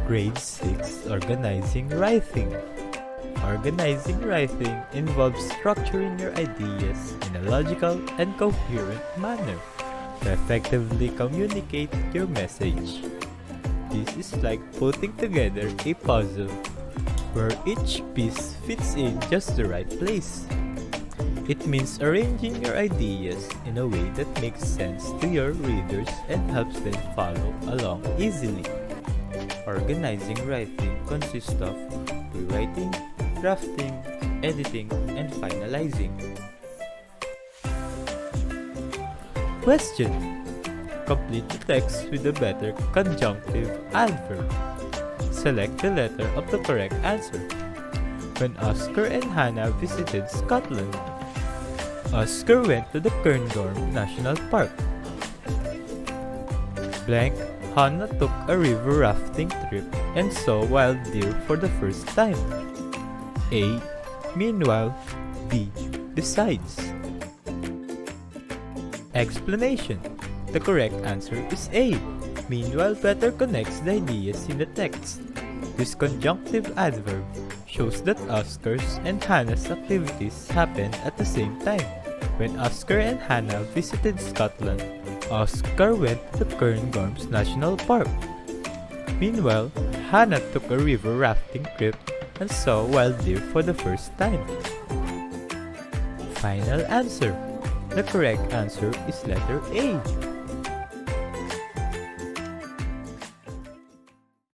Grade 6 Organizing Writing. Organizing writing involves structuring your ideas in a logical and coherent manner to effectively communicate your message. This is like putting together a puzzle where each piece fits in just the right place. It means arranging your ideas in a way that makes sense to your readers and helps them follow along easily. Organizing writing consists of rewriting, drafting, editing, and finalizing. Question: complete the text with a better conjunctive adverb. Select the letter of the correct answer. When Oscar and Hannah visited Scotland, Oscar went to the Cairngorm National Park. Blank, Hannah took a river rafting trip and saw wild deer for the first time. A. Meanwhile, B. Besides. Explanation: the correct answer is A. Meanwhile better connects the ideas in the text. This conjunctive adverb shows that Oscar's and Hannah's activities happened at the same time. When Oscar and Hannah visited Scotland, Oscar went to Cairngorms National Park. Meanwhile, Hannah took a river rafting trip and saw wild deer for the first time. Final answer. The correct answer is letter A.